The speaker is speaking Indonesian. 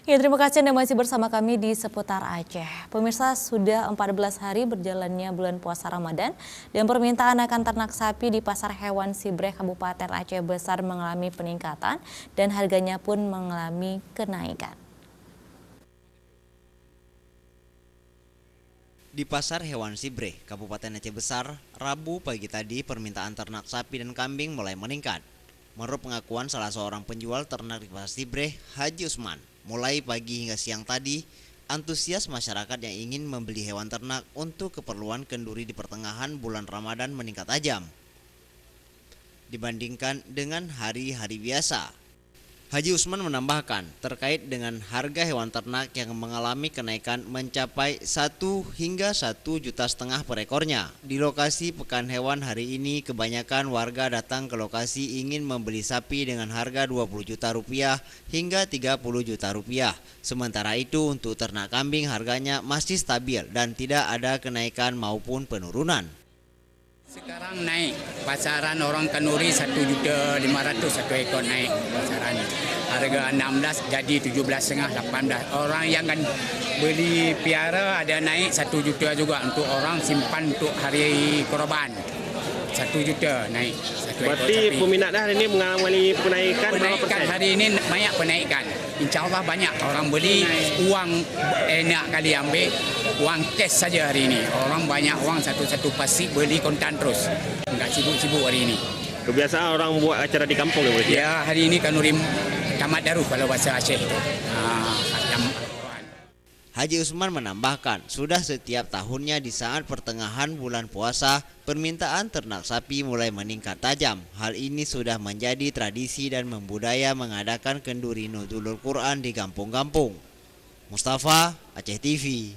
Ya, terima kasih Anda masih bersama kami di Seputar Aceh. Pemirsa, sudah 14 hari berjalannya bulan puasa Ramadan dan permintaan akan ternak sapi di Pasar Hewan Sibreh Kabupaten Aceh Besar mengalami peningkatan dan harganya pun mengalami kenaikan. Di Pasar Hewan Sibreh, Kabupaten Aceh Besar, Rabu pagi tadi permintaan ternak sapi dan kambing mulai meningkat. Menurut pengakuan salah seorang penjual ternak di Pasar Sibreh, Haji Usman, mulai pagi hingga siang tadi, antusias masyarakat yang ingin membeli hewan ternak untuk keperluan kenduri di pertengahan bulan Ramadan meningkat tajam dibandingkan dengan hari-hari biasa. Haji Usman menambahkan terkait dengan harga hewan ternak yang mengalami kenaikan mencapai 1 hingga 1,5 juta per ekornya. Di lokasi pekan hewan hari ini kebanyakan warga datang ke lokasi ingin membeli sapi dengan harga Rp20 juta hingga Rp30 juta. Sementara itu untuk ternak kambing harganya masih stabil dan tidak ada kenaikan maupun penurunan. Sekarang naik pasaran orang kenduri 1.500.000 satu ekor naik pasaran. Harga 16 jadi 17,5 18. Orang yang kan beli piara ada naik 1 juta juga untuk orang simpan untuk hari korban. 1 juta naik. Berarti peminat dah hari ini mengalami kenaikan berapa persen? Hari ini banyak penaikan. Insya Allah banyak orang beli, uang enak kali ambil, uang cash saja hari ini. Orang banyak uang satu-satu pasti beli kontan terus. Enggak sibuk-sibuk hari ini. Kebiasaan orang buat acara di kampung ya berarti? Ya, hari ini kan Nurim Tamat Daruh kalau bahasa Aceh itu. Haji Usman menambahkan, sudah setiap tahunnya di saat pertengahan bulan puasa, permintaan ternak sapi mulai meningkat tajam. Hal ini sudah menjadi tradisi dan membudaya mengadakan kenduri Nuzulul Quran di kampung-kampung. Mustafa, Aceh TV.